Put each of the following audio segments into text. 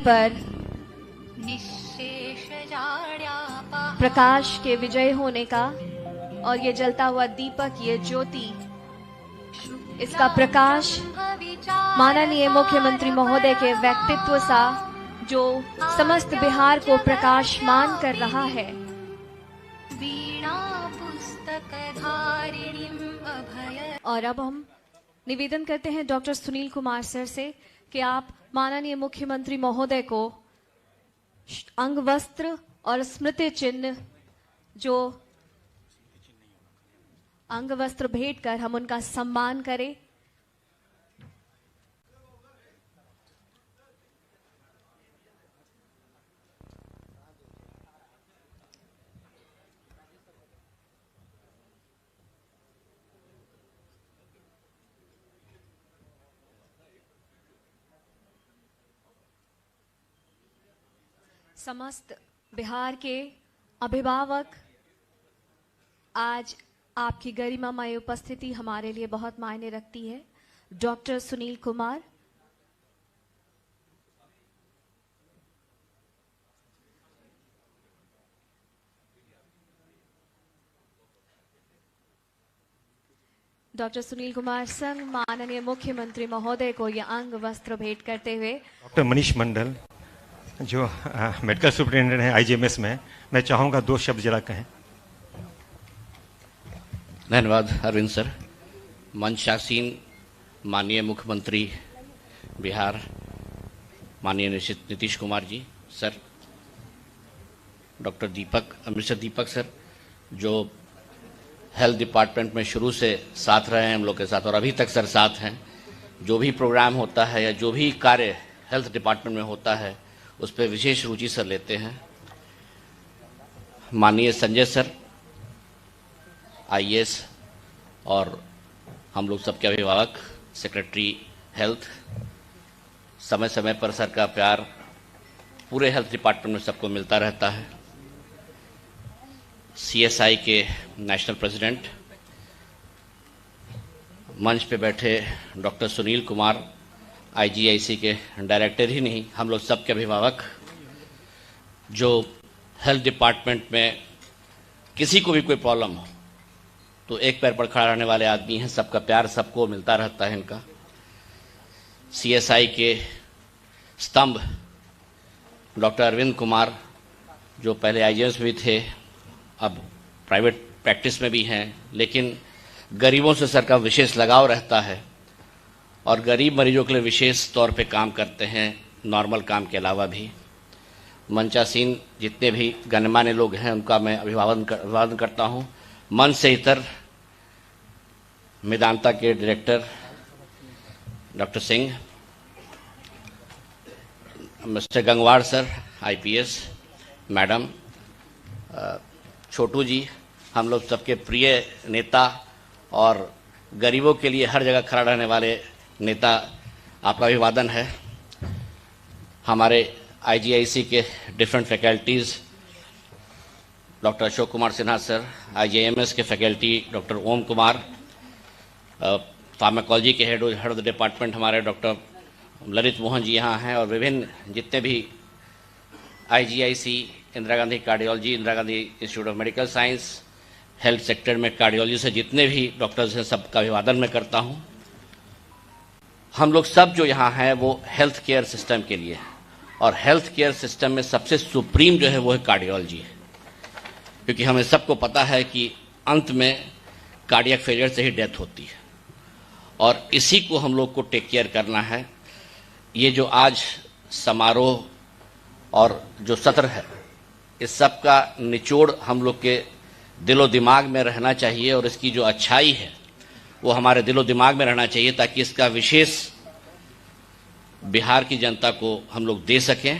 पर प्रकाश के विजय होने का और ये जलता हुआ दीपक, ये ज्योति, इसका प्रकाश माननीय मुख्यमंत्री महोदय के व्यक्तित्व सा जो समस्त बिहार को प्रकाशमान कर रहा है। और अब हम निवेदन करते हैं डॉक्टर सुनील कुमार सर से कि आप माननीय मुख्यमंत्री महोदय को अंग वस्त्र और स्मृति चिन्ह, जो अंग वस्त्र भेंट कर हम उनका सम्मान करें। समस्त बिहार के अभिभावक, आज आपकी गरिमामय उपस्थिति हमारे लिए बहुत मायने रखती है। डॉक्टर सुनील कुमार। डॉक्टर सुनील कुमार संग माननीय मुख्यमंत्री महोदय को यह अंग वस्त्र भेंट करते हुए डॉक्टर मनीष मंडल जो मेडिकल सुपरिटेंडेंट है आईजीएमएस में, मैं चाहूंगा 2 शब्द जरा कहें। धन्यवाद अरविंद सर। मंचासीन माननीय मुख्यमंत्री बिहार माननीय Nitish Kumar ji sir, doctor mister दीपक सर, जो हेल्थ डिपार्टमेंट में शुरू से साथ रहे हैं हम लोग के साथ और अभी तक सर साथ हैं। जो भी प्रोग्राम होता है या जो भी कार्य हेल्थ डिपार्टमेंट में होता है उस पर विशेष रुचि सर लेते हैं। माननीय संजय सर आईएएस और हम लोग सबके अभिभावक, सेक्रेटरी हेल्थ, समय समय पर सर का प्यार पूरे हेल्थ डिपार्टमेंट में सबको मिलता रहता है। सीएसआई के नेशनल प्रेसिडेंट, मंच पे बैठे डॉक्टर सुनील कुमार, आईजीआईसी के डायरेक्टर ही नहीं, हम लोग सबके अभिभावक, जो हेल्थ डिपार्टमेंट में किसी को भी कोई प्रॉब्लम हो तो एक पैर पर खड़ा रहने वाले आदमी हैं। सबका प्यार सबको मिलता रहता है इनका। सीएसआई के स्तंभ डॉक्टर अरविंद कुमार, जो पहले आईजीएमएस में भी थे, अब प्राइवेट प्रैक्टिस में भी हैं, लेकिन गरीबों से सर का विशेष लगाव रहता है और गरीब मरीजों के लिए विशेष तौर पे काम करते हैं, नॉर्मल काम के अलावा भी। मंचासीन जितने भी गणमान्य लोग हैं उनका मैं अभिवादन करता हूं। मन से इतर मेदांता के director doctor Singh, mister Gangwar sir IPS, madam Chhotu ji, हम लोग सबके प्रिय नेता और गरीबों के लिए हर जगह खड़ा रहने वाले नेता, आपका अभिवादन है। हमारे आईजीआईसी के different faculties, doctor Ashok Kumar Sinha sir, IGMS के फैकल्टी डॉक्टर ओम कुमार, फार्माकोलॉजी के हेड ऑफ द डिपार्टमेंट हमारे डॉक्टर ललित मोहन जी यहाँ हैं, और विभिन्न जितने भी IGIC, Indira Gandhi cardiology, Indira Gandhi institute of medical science, health sector में कार्डियोलॉजी से जितने भी डॉक्टर्स हैं सबका अभिवादन मैं करता हूँ। हम लोग सब जो यहाँ हैं वो हेल्थ केयर सिस्टम के लिए, और हेल्थ केयर सिस्टम में सबसे सुप्रीम जो है वो है कार्डियोलॉजी है, क्योंकि हमें सबको पता है कि अंत में कार्डियक फेलियर से ही डेथ होती है और इसी को हम लोग को टेक केयर करना है। ये जो आज समारोह और जो सत्र है, इस सब का निचोड़ हम लोग के दिलो दिमाग में रहना चाहिए और इसकी जो अच्छाई है वो हमारे दिलो दिमाग में रहना चाहिए, ताकि इसका विशेष बिहार की जनता को हम लोग दे सकें।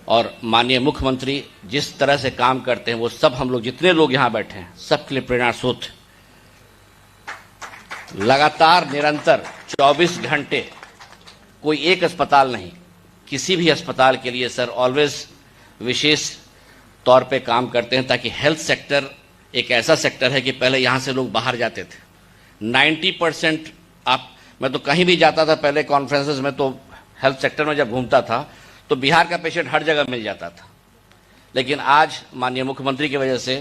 और माननीय मुख्यमंत्री जिस तरह से काम करते हैं वो सब हम लोग जितने लोग यहाँ बैठे हैं सबके लिए प्रेरणा स्रोत। लगातार निरंतर 24 घंटे कोई एक अस्पताल नहीं, किसी भी अस्पताल के लिए सर ऑलवेज विशेष तौर पे काम करते हैं, ताकि हेल्थ सेक्टर एक ऐसा सेक्टर है कि पहले यहाँ से लोग बाहर जाते थे। 90% आप मैं तो कहीं भी जाता था पहले कॉन्फ्रेंसेस में, तो हेल्थ सेक्टर में जब घूमता था तो बिहार का पेशेंट हर जगह मिल जाता था। लेकिन आज माननीय मुख्यमंत्री की वजह से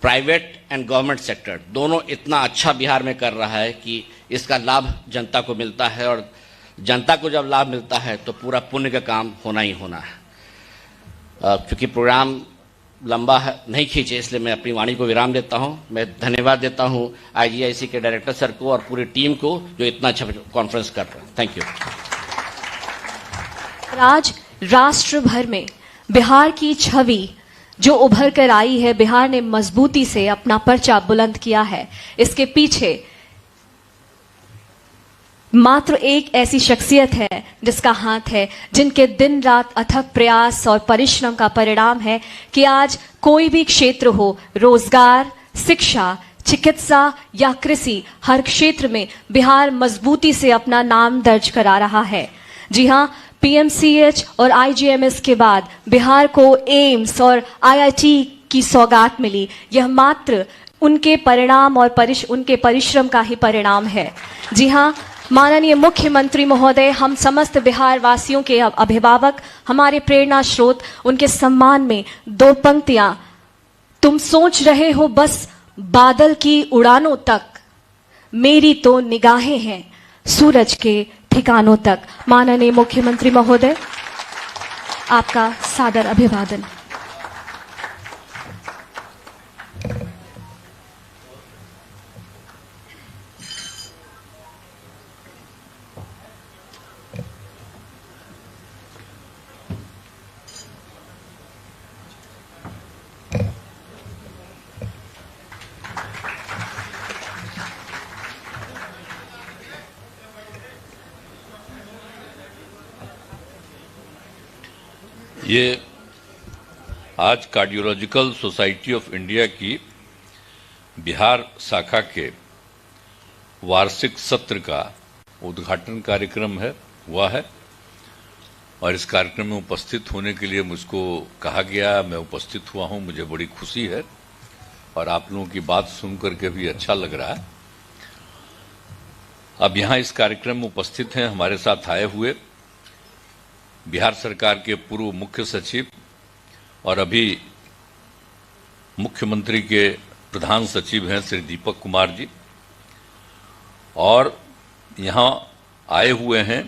प्राइवेट एंड गवर्नमेंट सेक्टर दोनों इतना अच्छा बिहार में कर रहा है कि इसका लाभ जनता को मिलता है, और जनता को जब लाभ मिलता है तो पूरा पुण्य का काम होना ही होना है। क्योंकि प्रोग्राम लंबा है, नहीं खींचे, इसलिए मैं अपनी वाणी को विराम देता हूं। मैं धन्यवाद देता हूं आईजीआईसी के डायरेक्टर सर को और पूरी टीम को जो इतना अच्छा कॉन्फ्रेंस कर रहे हैं। Thank you. आज राष्ट्र भर में बिहार की छवि जो उभर कर आई है, बिहार ने मजबूती से अपना पर्चा बुलंद किया है। इसके पीछे मात्र एक ऐसी शख्सियत है जिसका हाथ है, जिनके दिन रात अथक प्रयास और परिश्रम का परिणाम है कि आज कोई भी क्षेत्र हो, रोजगार, शिक्षा, चिकित्सा या कृषि, हर क्षेत्र में बिहार मजबूती से अपना नाम दर्ज करा रहा है। जी हां, पीएमसीएच और आईजीएमएस के बाद बिहार को एम्स और आईआईटी की सौगात मिली। यह मात्र उनके परिणाम और उनके परिश्रम का ही परिणाम है। जी हां, माननीय मुख्यमंत्री महोदय, हम समस्त बिहार वासियों के अभिभावक, हमारे प्रेरणा स्रोत, उनके सम्मान में दो पंक्तियां। तुम सोच रहे हो बस बादल की उड़ानों तक, मेरी तो निगाहें हैं सूरज के ठिकानों तक। माननीय मुख्यमंत्री महोदय, आपका सादर अभिवादन। ये आज कार्डियोलॉजिकल सोसाइटी ऑफ इंडिया की बिहार शाखा के वार्षिक सत्र का उद्घाटन कार्यक्रम हुआ है, और इस कार्यक्रम में उपस्थित होने के लिए मुझको कहा गया। मैं उपस्थित हुआ हूं, मुझे बड़ी खुशी है और आप लोगों की बात सुनकर के भी अच्छा लग रहा है। अब यहाँ इस कार्यक्रम में उपस्थित हैं हमारे साथ आए हुए बिहार सरकार के पूर्व मुख्य सचिव और अभी मुख्यमंत्री के प्रधान सचिव हैं श्री दीपक कुमार जी, और यहाँ आए हुए हैं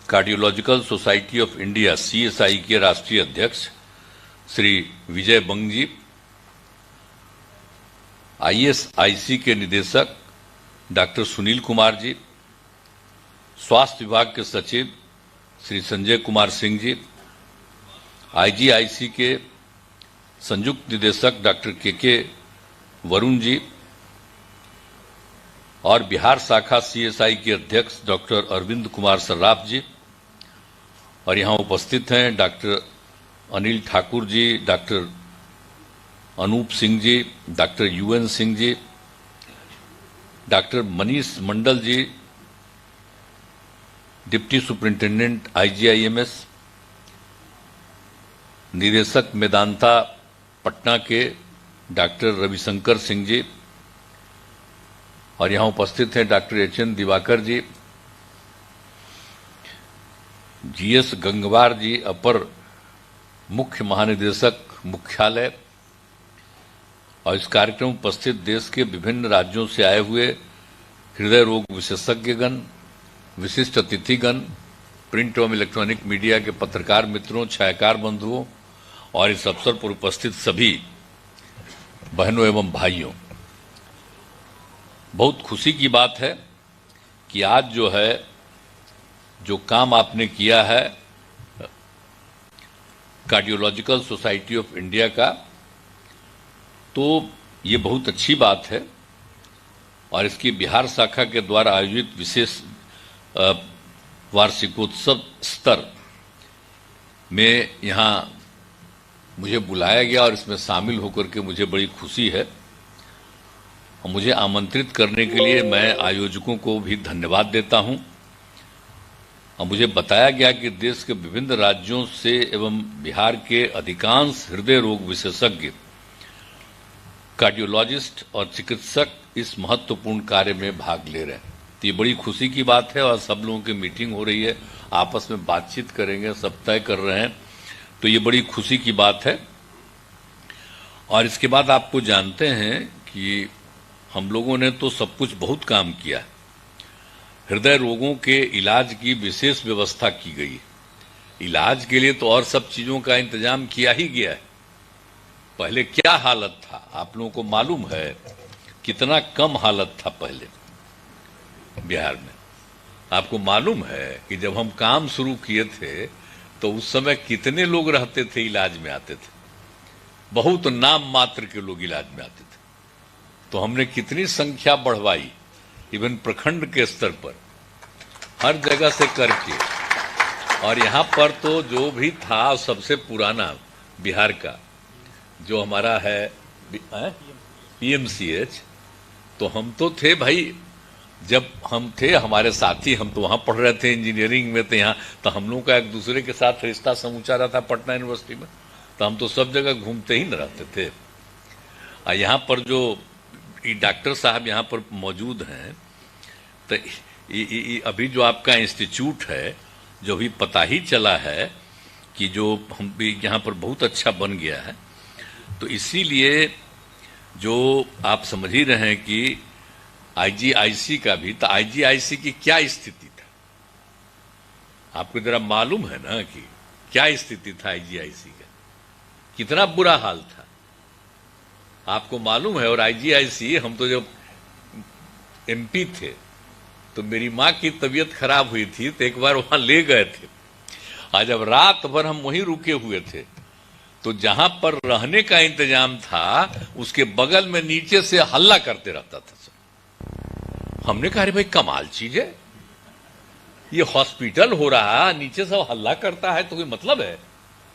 cardiological society of India CSI के राष्ट्रीय अध्यक्ष श्री विजय बंग जी, आईएसआईसी के निदेशक डॉक्टर सुनील कुमार जी, स्वास्थ्य विभाग के सचिव श्री संजय कुमार सिंह जी, आईजीआईसी के संयुक्त निदेशक डॉक्टर के वरुण जी, और बिहार शाखा सीएसआई के अध्यक्ष डॉक्टर अरविंद कुमार सर्राफ जी, और यहाँ उपस्थित हैं doctor Anil Thakur ji, doctor Anoop Singh ji, doctor UN Singh ji, doctor Manish Mandal जी, डिप्टी सुपरिंटेंडेंट आईजीआईएमएस, निदेशक मेदांता पटना के डॉक्टर रविशंकर सिंह जी, और यहाँ उपस्थित हैं डॉक्टर एचएन दिवाकर जी, जीएस गंगवार जी, अपर मुख्य महानिदेशक मुख्यालय, और इस कार्यक्रम में उपस्थित देश के विभिन्न राज्यों से आए हुए हृदय रोग विशेषज्ञगण, विशिष्ट अतिथिगण, प्रिंट एवं इलेक्ट्रॉनिक मीडिया के पत्रकार मित्रों, छायाकार बंधुओं और इस अवसर पर उपस्थित सभी बहनों एवं भाइयों, बहुत खुशी की बात है कि आज जो काम आपने किया है कार्डियोलॉजिकल सोसाइटी ऑफ इंडिया का, तो ये बहुत अच्छी बात है, और इसकी बिहार शाखा के द्वारा आयोजित विशेष वार्षिकोत्सव स्तर में यहाँ मुझे बुलाया गया और इसमें शामिल होकर के मुझे बड़ी खुशी है। और मुझे आमंत्रित करने के लिए मैं आयोजकों को भी धन्यवाद देता हूँ। और मुझे बताया गया कि देश के विभिन्न राज्यों से एवं बिहार के अधिकांश हृदय रोग विशेषज्ञ, कार्डियोलॉजिस्ट और चिकित्सक इस महत्वपूर्ण कार्य में भाग ले रहे हैं। तो ये बड़ी खुशी की बात है और सब लोगों की मीटिंग हो रही है, आपस में बातचीत करेंगे, सब तय कर रहे हैं, तो ये बड़ी खुशी की बात है। और इसके बाद आपको जानते हैं कि हम लोगों ने तो सब कुछ बहुत काम किया। हृदय रोगों के इलाज की विशेष व्यवस्था की गई। इलाज के लिए तो और सब चीजों का इंतजाम किया ही गया है। पहले क्या हालत था आप लोगों को मालूम है? कितना कम हालत था पहले बिहार में। आपको मालूम है कि जब हम काम शुरू किए थे तो उस समय कितने लोग रहते थे, इलाज में आते थे? बहुत नाम मात्र के लोग इलाज में आते थे। तो हमने कितनी संख्या बढ़वाई, इवन प्रखंड के स्तर पर हर जगह से करके। और यहाँ पर तो जो भी था सबसे पुराना बिहार का जो हमारा है पीएमसीएच, तो हम तो थे भाई, जब हम थे हमारे साथी, हम तो वहां पढ़ रहे थे इंजीनियरिंग में, तो यहाँ तो हम लोगों का एक दूसरे के साथ रिश्ता समूचा रहा था पटना यूनिवर्सिटी में, तो हम तो सब जगह घूमते ही न रहते थे। और यहाँ पर जो डॉक्टर साहब यहाँ पर मौजूद हैं, तो अभी जो आपका इंस्टीट्यूट है, जो भी पता ही चला है कि जो हम भी यहाँ पर बहुत अच्छा बन गया है, तो इसीलिए जो आप समझ ही रहे हैं कि आईजीआईसी का भी, तो आईजीआईसी की क्या स्थिति था आपको जरा मालूम है ना कि क्या स्थिति था आईजीआईसी का, कितना बुरा हाल था आपको मालूम है। और आईजीआईसी, हम तो जब एमपी थे तो मेरी माँ की तबीयत खराब हुई थी, तो एक बार वहां ले गए थे। आज जब रात भर हम वहीं रुके हुए थे, तो जहां पर रहने का इंतजाम था उसके बगल में नीचे से हल्ला करते रहता था सब। हमने कहा अरे भाई कमाल चीज है, ये हॉस्पिटल हो रहा, नीचे सब हल्ला करता है तो कोई मतलब है?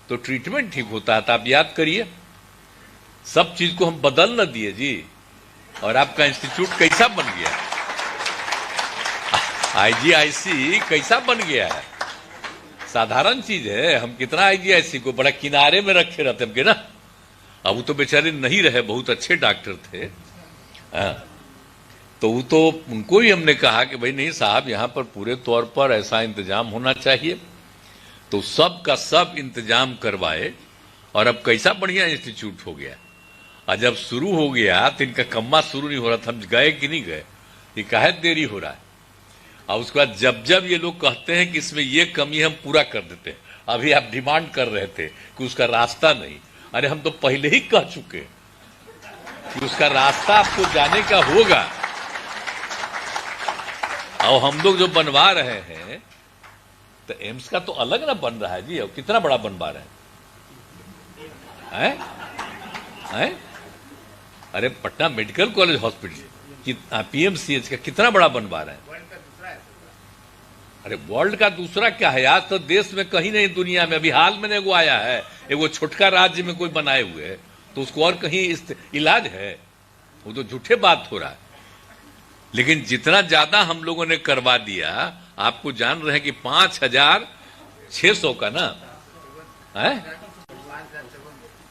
तो ट्रीटमेंट ठीक होता है। तो आप याद करिए, सब चीज को हम बदल न दिए जी। और आपका इंस्टीट्यूट कैसा बन गया, आईजीआईसी कैसा बन गया है, साधारण चीज है। हम कितना आईजीआईसी को बड़ा किनारे में रखे रहते हम के ना। अब वो तो बेचारे नहीं रहे, बहुत अच्छे डॉक्टर थे। तो वो तो उनको भी हमने कहा कि भाई नहीं साहब, यहाँ पर पूरे तौर पर ऐसा इंतजाम होना चाहिए। तो सब का सब इंतजाम करवाए और अब कैसा बढ़िया इंस्टीट्यूट हो गया। और जब शुरू हो गया तो इनका कम्मा शुरू नहीं हो रहा था, हम गए कि नहीं गए, ये काहे देरी हो रहा है। और उसके बाद जब जब ये लोग कहते हैं कि इसमें ये कमी हम पूरा कर देते हैं, अभी आप डिमांड कर रहे थे कि उसका रास्ता नहीं, अरे हम तो पहले ही कह चुके कि उसका रास्ता आपको जाने का होगा। और हम लोग जो बनवा रहे हैं, तो एम्स का तो अलग ना बन रहा है जी, और कितना बड़ा बनवा रहे हैं, हैं? अरे Patna medical college hospital PMCH का कितना बड़ा बनवा रहे हैं। अरे वर्ल्ड का दूसरा क्या है, आज तो देश में कहीं नहीं दुनिया में, अभी हाल में एगो आया है, एगो छोटका राज्य में कोई बनाए हुए है, तो उसको और कहीं इलाज है, वो तो झूठे बात हो रहा है। लेकिन जितना ज्यादा हम लोगों ने करवा दिया, आपको जान रहे हैं कि 5,600 का ना है,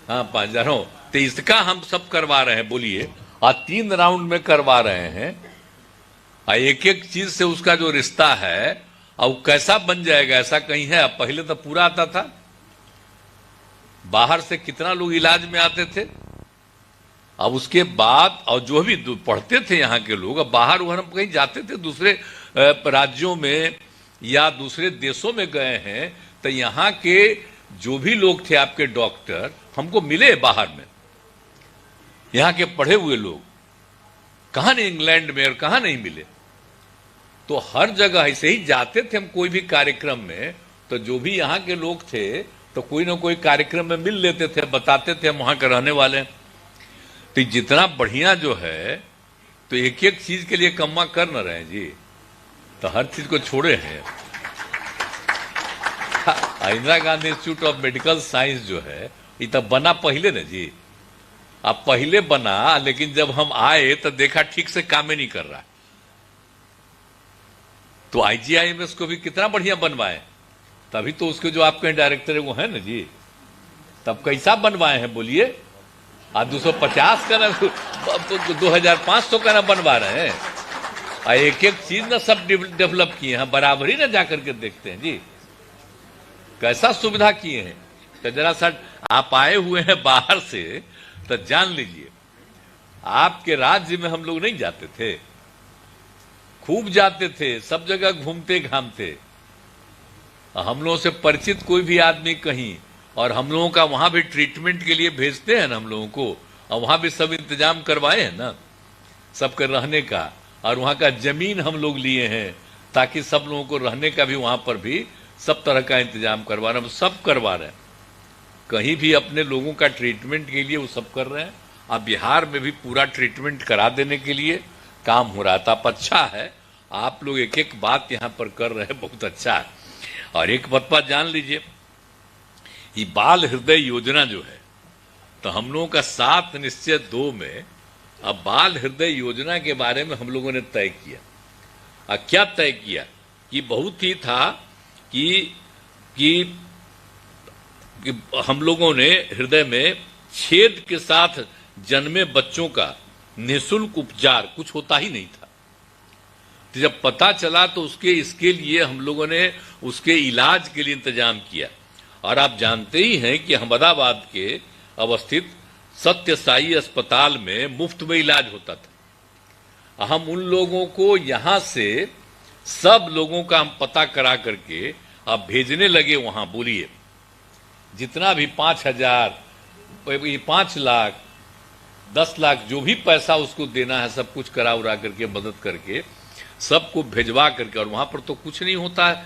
हाँ 5,000, तो इसका हम सब करवा रहे हैं, बोलिए। और 3 राउंड में करवा रहे हैं, और एक एक चीज से उसका जो रिश्ता है और कैसा बन जाएगा, ऐसा कहीं है? अब पहले तो पूरा आता था, बाहर से कितना लोग इलाज में आते थे, अब उसके बाद और जो भी पढ़ते थे यहाँ के लोग, अब बाहर उधर हम कहीं जाते थे दूसरे राज्यों में या दूसरे देशों में गए हैं, तो यहाँ के जो भी लोग थे आपके डॉक्टर हमको मिले बाहर में, यहाँ के पढ़े हुए लोग कहाँ नहीं, इंग्लैंड में और कहाँ नहीं मिले। तो हर जगह ऐसे ही जाते थे हम कोई भी कार्यक्रम में, तो जो भी यहाँ के लोग थे तो कोई ना कोई कार्यक्रम में मिल लेते थे, बताते थे हम वहां के रहने वाले। तो जितना बढ़िया जो है, तो एक एक चीज के लिए कम्मा कर न रहे जी, तो हर चीज को छोड़े हैं। Indira Gandhi institute of medical science जो है, ये तो बना पहले ना जी, अब पहले बना, लेकिन जब हम आए तो देखा ठीक से काम ही नहीं कर रहा। तो आईजीआईएमएस को भी कितना बढ़िया बनवाए, तभी तो उसके जो आपके डायरेक्टर है वो है ना जी, तब कैसा बनवाए हैं बोलिए। आज 250 का ना 2,500 का ना बनवा रहे हैं। और एक एक चीज ना सब डेवलप किए हैं, बराबरी ना जाकर के देखते हैं जी, कैसा सुविधा किए हैं। तो जरा सा आप आए हुए हैं बाहर से, तो जान लीजिए आपके राज्य में हम लोग नहीं जाते थे, खूब जाते थे, सब जगह घूमते घामते, हम लोगों से परिचित कोई भी आदमी कहीं, और हम लोगों का वहां भी ट्रीटमेंट के लिए भेजते हैं ना हम लोगों को, और वहां भी सब इंतजाम करवाए हैं ना सबके रहने का, और वहां का जमीन हम लोग लिए हैं ताकि सब लोगों को रहने का भी वहां पर भी सब तरह का इंतजाम करवा रहे हैं, सब करवा रहे हैं। कहीं भी अपने लोगों का ट्रीटमेंट के लिए वो सब कर रहे हैं। अब बिहार में भी पूरा ट्रीटमेंट करा देने के लिए काम हो रहा था। अब अच्छा है आप लोग एक एक बात यहाँ पर कर रहे हैं, बहुत अच्छा है। और एक बात जान लीजिए, ये बाल हृदय योजना जो है, तो हम लोगों का 7 निश्चय 2 में अब बाल हृदय योजना के बारे में हम लोगों ने तय किया। क्या तय किया कि बहुत ही था कि हम लोगों ने हृदय में छेद के साथ जन्मे बच्चों का निःशुल्क उपचार कुछ होता ही नहीं था। तो जब पता चला तो इसके लिए हम लोगों ने उसके इलाज के लिए इंतजाम किया। और आप जानते ही हैं कि अहमदाबाद के अवस्थित सत्य साई अस्पताल में मुफ्त में इलाज होता था। हम उन लोगों को यहां से सब लोगों का हम पता करा करके अब भेजने लगे वहां। बोलिए जितना भी 5,000, 5 लाख, 10 लाख जो भी पैसा उसको देना है सब कुछ करा उरा करके मदद करके सबको भेजवा करके, और वहां पर तो कुछ नहीं होता है,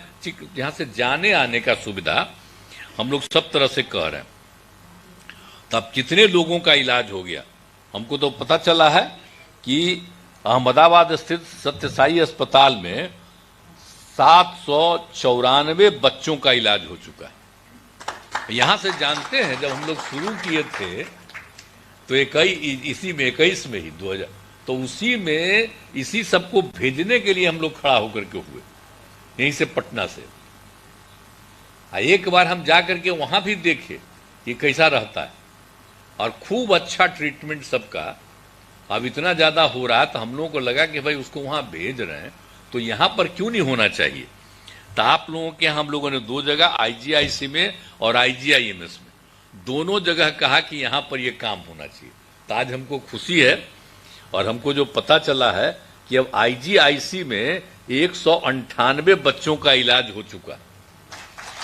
यहां से जाने आने का सुविधा हम लोग सब तरह से कह रहे हैं। तब कितने लोगों का इलाज हो गया हमको तो पता चला है कि अहमदाबाद स्थित सत्य साई अस्पताल में 794 बच्चों का इलाज हो चुका है। यहां से जानते हैं जब हम लोग शुरू किए थे तो इसी में 21 में ही 2000, तो उसी में इसी सबको भेजने के लिए हम लोग खड़ा होकर के हुए यहीं से पटना से। एक बार हम जाकर के वहां भी देखे कि कैसा रहता है, और खूब अच्छा ट्रीटमेंट सबका। अब इतना ज्यादा हो रहा तो हम लोगों को लगा कि भाई उसको वहां भेज रहे हैं तो यहां पर क्यों नहीं होना चाहिए। तो आप लोगों के हम लोगों ने 2 जगह IGIC में और IGIMS में दोनों जगह कहा कि यहां पर यह काम होना चाहिए। तो आज हमको खुशी है, और हमको जो पता चला है कि अब IGIC में 198 बच्चों का इलाज हो चुका।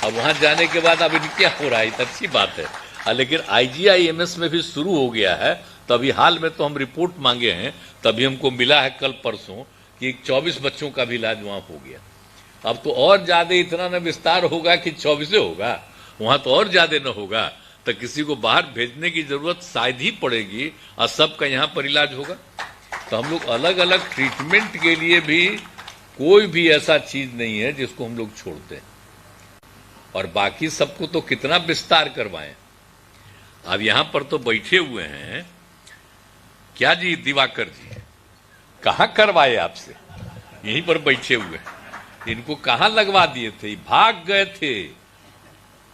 अब वहां जाने के बाद अब क्या हो रहा है, अच्छी बात है। लेकिन IGIMS में भी शुरू हो गया है। तो अभी हाल में तो हम रिपोर्ट मांगे हैं, तभी हमको मिला है कल परसों कि 24 बच्चों का भी इलाज वहां हो गया। अब तो और ज्यादा इतना न विस्तार होगा कि 24 होगा, वहां तो और ज्यादा न होगा। तो किसी को बाहर भेजने की जरूरत शायद ही पड़ेगी, और सबका यहाँ पर इलाज होगा। तो हम लोग अलग अलग ट्रीटमेंट के लिए भी कोई भी ऐसा चीज नहीं है जिसको हम लोग छोड़ते हैं। और बाकी सबको तो कितना विस्तार करवाएं। अब यहां पर तो बैठे हुए हैं क्या जी, दिवाकर जी कहां करवाए आपसे, यहीं पर बैठे हुए हैं। इनको कहां लगवा दिए थे, भाग गए थे,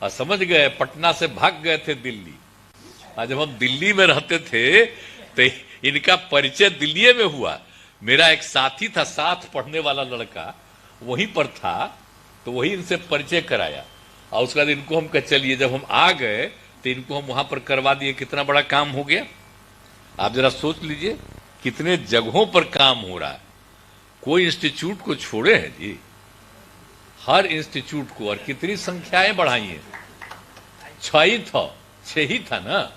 और समझ गए पटना से भाग गए थे दिल्ली। और जब हम दिल्ली में रहते थे तो इनका परिचय दिल्ली में हुआ। मेरा एक साथी था, साथ पढ़ने वाला लड़का वहीं पर था, तो वही इनसे परिचय कराया। और उसके बाद इनको हम कह चलिए, जब हम आ गए तो इनको हम वहां पर करवा दिए। कितना बड़ा काम हो गया आप जरा सोच लीजिए, कितने जगहों पर काम हो रहा है। कोई इंस्टीट्यूट को छोड़े हैं जी, हर इंस्टीट्यूट को। और कितनी संख्याएं बढ़ाई हैं, 6 ही था ना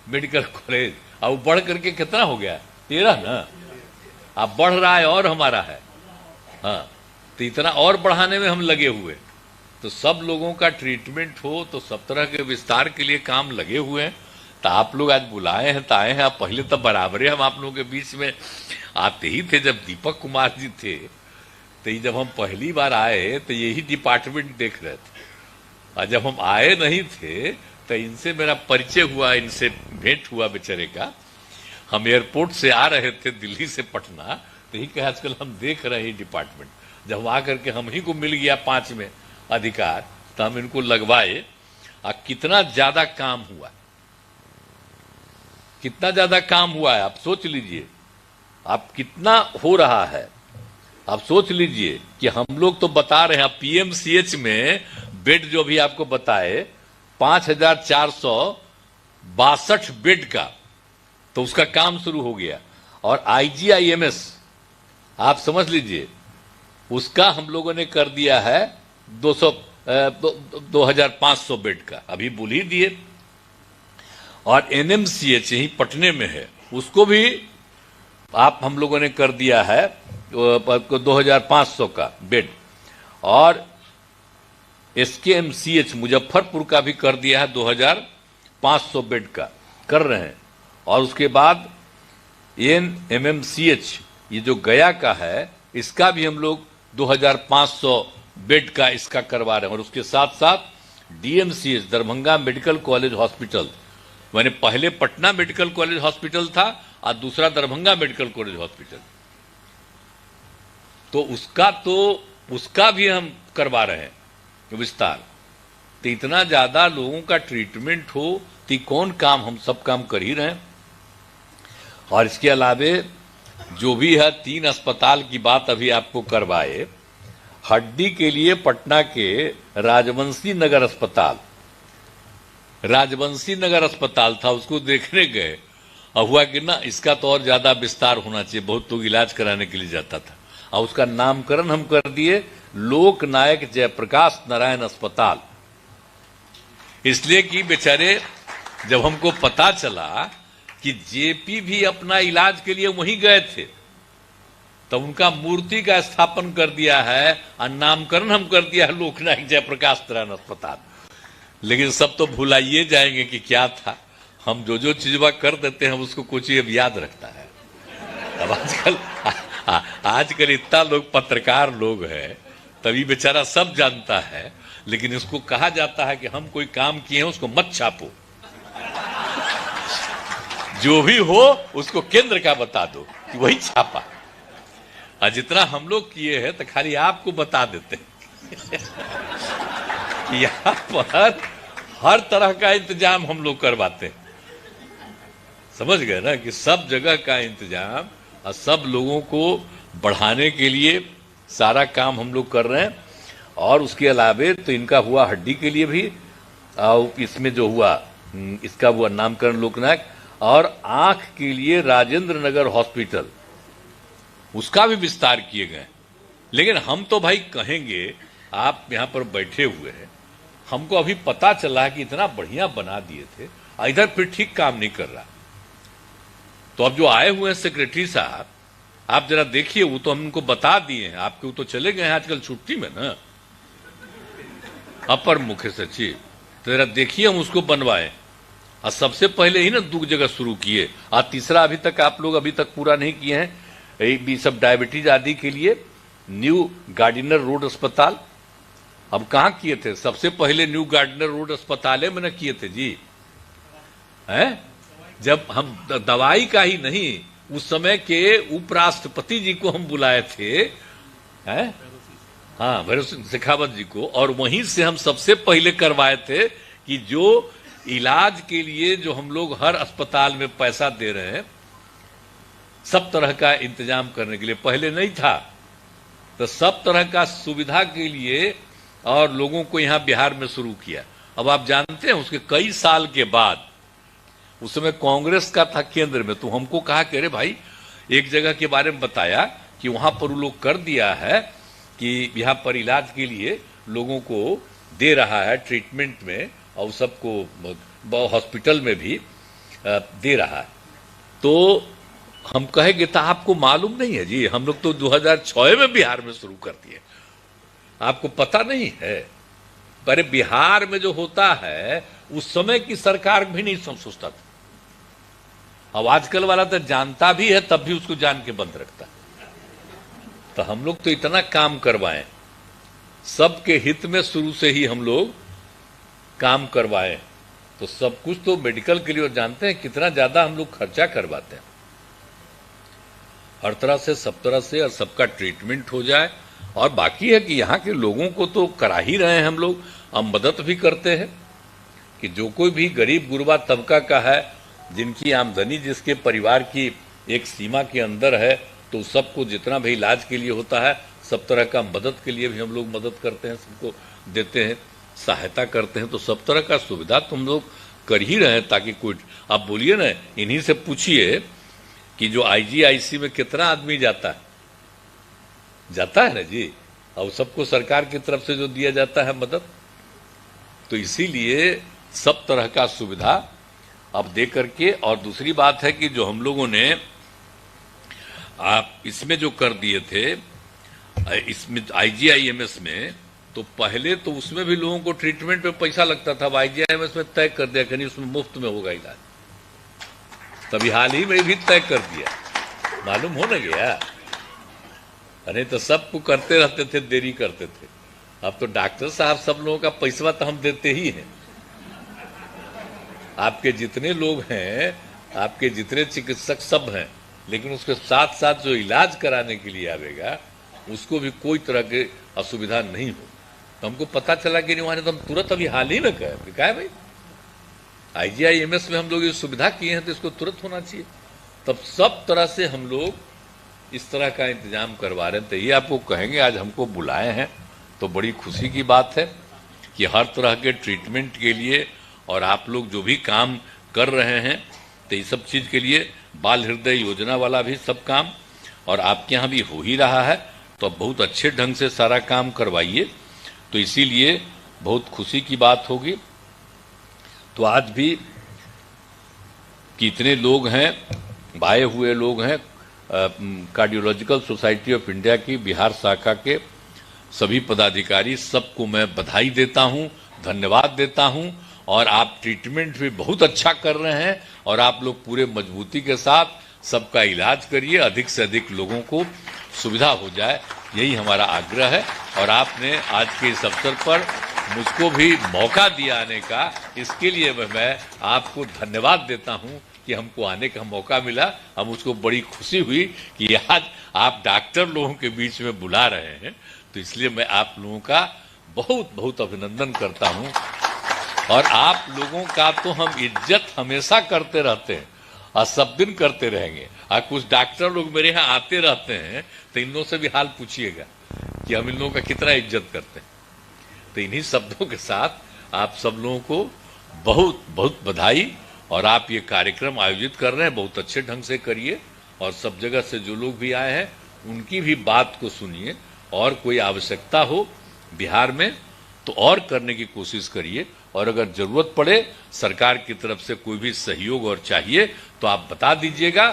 मेडिकल कॉलेज, अब बढ़ करके कितना हो गया, 13 ना। अब बढ़ रहा है और हमारा है। हाँ, तो इतना और बढ़ाने में हम लगे हुए। तो सब लोगों का ट्रीटमेंट हो, तो सब तरह के विस्तार के लिए काम लगे हुए हैं। तो आप लोग आज बुलाए हैं तो आए हैं। आप पहले तो बराबर हम आप लोगों के बीच में आते ही थे। जब दीपक कुमार जी थे तो जब हम पहली बार आए तो यही डिपार्टमेंट देख रहे थे, और जब हम आए नहीं थे तो इनसे मेरा परिचय हुआ, इनसे भेंट हुआ बेचारे का। हम एयरपोर्ट से आ रहे थे दिल्ली से पटना, तो यही कहा आजकल हम देख रहे हैं डिपार्टमेंट। जब आकर के हम ही को मिल गया 5 में अधिकार, तो हम इनको लगवाए। और कितना ज्यादा काम हुआ, कितना ज्यादा काम हुआ है आप सोच लीजिए। आप कितना हो रहा है, आप सोच लीजिए कि हम लोग तो बता रहे हैं पीएमसीएच में बेड जो भी आपको बताए 5,462 बेड का, तो उसका काम शुरू हो गया। और आईजीआईएमएस आप समझ लीजिए उसका हम लोगों ने कर दिया है 2,500 बेड का, अभी बोल ही दिए। और एनएमसीएच यही पटने में है, उसको भी आप हम लोगों ने कर दिया है 2,500 का बेड। और एसकेएमसीएच मुजफ्फरपुर का भी कर दिया है 2,500 बेड का कर रहे हैं। और उसके बाद एनएमएमसीएच ये जो गया का है, इसका भी हम लोग 2,500 बेड का इसका करवा रहे हैं। और उसके साथ साथ DMCH Darbhanga medical college hospital, मैंने पहले पटना मेडिकल कॉलेज हॉस्पिटल था और दूसरा दरभंगा मेडिकल कॉलेज हॉस्पिटल, तो उसका भी हम करवा रहे हैं विस्तार। तो इतना ज्यादा लोगों का ट्रीटमेंट हो तो कौन काम, हम सब काम कर ही रहे हैं। और इसके अलावे जो भी है 3 अस्पताल की बात अभी आपको करवाए। हड्डी के लिए पटना के राजवंशी नगर अस्पताल था, उसको देखने गए और हुआ कि ना इसका तो और ज्यादा विस्तार होना चाहिए, बहुत लोग इलाज कराने के लिए जाता था। और उसका नामकरण हम कर दिए लोक नायक जयप्रकाश नारायण अस्पताल, इसलिए कि बेचारे जब हमको पता चला कि जेपी भी अपना इलाज के लिए वहीं गए थे, तब उनका मूर्ति का स्थापन कर दिया है और नामकरण हम कर दिया है लोकनायक जयप्रकाश नारायण अस्पताल। लेकिन सब तो भुलाइए जाएंगे कि क्या था। हम जो चीजवा कर देते हैं उसको कुछ अब याद रखता है। अब आजकल इतना लोग पत्रकार लोग हैं, तभी बेचारा सब जानता है। लेकिन इसको कहा जाता है कि हम कोई काम किए हैं उसको मत छापो, जो भी हो उसको केंद्र का बता दो कि वही छापा। और जितना हम लोग किए हैं तो खाली आपको बता देते हैं। यहाँ पर हर तरह का इंतजाम हम लोग करवाते हैं, समझ गए ना, कि सब जगह का इंतजाम और सब लोगों को बढ़ाने के लिए सारा काम हम लोग कर रहे हैं। और उसके अलावे तो इनका हुआ हड्डी के लिए भी, और इसमें जो हुआ इसका हुआ नामकरण लोकनायक। और आंख के लिए राजेंद्र नगर हॉस्पिटल, उसका भी विस्तार किए गए। लेकिन हम तो भाई कहेंगे, आप यहां पर बैठे हुए हैं, हमको अभी पता चला कि इतना बढ़िया बना दिए थे, इधर फिर ठीक काम नहीं कर रहा। तो अब जो आए हुए हैं सेक्रेटरी साहब, आप जरा देखिए, वो तो हम उनको बता दिए हैं, आपके वो तो चले गए हैं आजकल छुट्टी में ना, अपर मुख्य सचिव, तो जरा देखिए हम उसको बनवाएं। और सबसे पहले ही ना 2 जगह शुरू किए, और तीसरा अभी तक आप लोग अभी तक पूरा नहीं किए हैं, भी सब डायबिटीज आदि के लिए न्यू गार्डिनर रोड अस्पताल। अब कहां किए थे? सबसे पहले न्यू गार्डिनर रोड अस्पताल में ना किए थे जी, हैं? जब हम दवाई का ही नहीं, उस समय के उपराष्ट्रपति जी को हम बुलाए थे, हैं? हाँ, भैरव सिंह शेखावत जी को, और वहीं से हम सबसे पहले करवाए थे कि जो इलाज के लिए जो हम लोग हर अस्पताल में पैसा दे रहे हैं, सब तरह का इंतजाम करने के लिए, पहले नहीं था, तो सब तरह का सुविधा के लिए और लोगों को यहां बिहार में शुरू किया। अब आप जानते हैं उसके कई साल के बाद, उस समय कांग्रेस का था केंद्र में, तो हमको कहा कि अरे भाई, एक जगह के बारे में बताया कि वहां पर वो लोग कर दिया है कि यहाँ पर इलाज के लिए लोगों को दे रहा है ट्रीटमेंट में, और सबको हॉस्पिटल में भी दे रहा है। तो हम कहेंगे तो आपको मालूम नहीं है जी, हम लोग तो 2006 में बिहार में शुरू कर दिए, आपको पता नहीं है। पर बिहार में जो होता है उस समय की सरकार भी नहीं सोचता था। अब आजकल वाला तो जानता भी है, तब भी उसको जान के बंद रखता है। तो हम लोग तो इतना काम करवाएं, सबके हित में शुरू से ही हम लोग काम करवाएं, तो सब कुछ तो मेडिकल के लिए, और जानते हैं कितना ज्यादा हम लोग खर्चा करवाते हैं, हर तरह से सब तरह से, और सबका ट्रीटमेंट हो जाए। और बाकी है कि यहाँ के लोगों को तो करा ही रहे हैं हम लोग, हम मदद भी करते हैं कि जो कोई भी गरीब गुरबा तबका का है, जिनकी आमदनी जिसके परिवार की एक सीमा के अंदर है, तो सबको जितना भी इलाज के लिए होता है, सब तरह का मदद के लिए भी हम लोग मदद करते हैं, सबको देते हैं, सहायता करते हैं। तो सब तरह का सुविधा तुम लोग कर ही रहे हैं, ताकि कोई, आप बोलिए ना, इन्हीं से पूछिए कि जो IGIC में कितना आदमी जाता है ना जी, और सबको सरकार की तरफ से जो दिया जाता है मदद, तो इसीलिए सब तरह का सुविधा अब दे करके। और दूसरी बात है कि जो हम लोगों ने आप इसमें जो कर दिए थे, इसमें IGIMS में, तो पहले तो उसमें भी लोगों को ट्रीटमेंट पे पैसा लगता था। अब IGIMS में तय कर दिया कि उसमें मुफ्त में होगा इलाज। तभी हाल ही में भी तय कर दिया, मालूम हो न गया। अरे तो सबको करते रहते थे, देरी करते थे। अब तो डॉक्टर साहब सब लोगों का पैसा तो हम देते ही हैं। आपके जितने लोग हैं, आपके जितने चिकित्सक सब हैं, लेकिन उसके साथ साथ जो इलाज कराने के लिए आवेगा, उसको भी कोई तरह की असुविधा नहीं हो। तो हमको पता चला कि नहीं, वहां तो हम तुरंत अभी हाल ही में कहा भाई IGIMS में हम लोग ये सुविधा किए हैं, तो इसको तुरंत होना चाहिए। तब सब तरह से हम लोग इस तरह का इंतजाम करवा रहे हैं। तो ये आपको कहेंगे, आज हमको बुलाए हैं तो बड़ी खुशी की बात है कि हर तरह के ट्रीटमेंट के लिए, और आप लोग जो भी काम कर रहे हैं, तो ये सब चीज के लिए बाल हृदय योजना वाला भी सब काम, और आपके यहाँ भी हो ही रहा है। तो अब बहुत अच्छे ढंग से सारा काम करवाइए, तो इसीलिए बहुत खुशी की बात होगी। तो आज भी कितने लोग हैं, आए हुए लोग हैं, कार्डियोलॉजिकल सोसाइटी ऑफ इंडिया की बिहार शाखा के सभी पदाधिकारी, सबको मैं बधाई देता हूं, धन्यवाद देता हूं। और आप ट्रीटमेंट भी बहुत अच्छा कर रहे हैं, और आप लोग पूरे मजबूती के साथ सबका इलाज करिए, अधिक से अधिक लोगों को सुविधा हो जाए, यही हमारा आग्रह है। और आपने आज के इस अवसर पर मुझको भी मौका दिया आने का, इसके लिए मैं आपको धन्यवाद देता हूं कि हमको आने का मौका मिला। हम मुझको बड़ी खुशी हुई कि आज आप डॉक्टर लोगों के बीच में बुला रहे हैं, तो इसलिए मैं आप लोगों का बहुत बहुत अभिनंदन करता हूं। और आप लोगों का तो हम इज्जत हमेशा करते रहते हैं, और सब दिन करते रहेंगे। और कुछ डॉक्टर लोग मेरे यहाँ आते रहते हैं, तो इन लोगों से भी हाल पूछिएगा कि हम इन लोगों का कितना इज्जत करते हैं। तो इन्हीं शब्दों के साथ आप सब लोगों को बहुत बहुत बधाई। और आप ये कार्यक्रम आयोजित कर रहे हैं, बहुत अच्छे ढंग से करिए, और सब जगह से जो लोग भी आए हैं उनकी भी बात को सुनिए, और कोई आवश्यकता हो बिहार में तो और करने की कोशिश करिए। और अगर जरूरत पड़े सरकार की तरफ से कोई भी सहयोग और चाहिए तो आप बता दीजिएगा,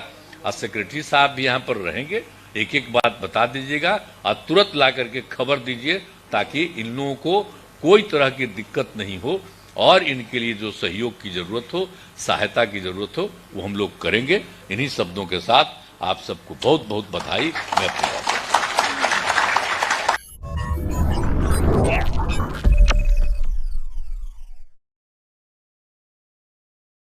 और सेक्रेटरी साहब भी यहाँ पर रहेंगे, एक एक बात बता दीजिएगा और तुरंत ला करके खबर दीजिए, ताकि इन लोगों को कोई तरह की दिक्कत नहीं हो, और इनके लिए जो सहयोग की जरूरत हो, सहायता की जरूरत हो, वो हम लोग करेंगे। इन्हीं शब्दों के साथ आप सबको बहुत बहुत बधाई। मैं अपनी बात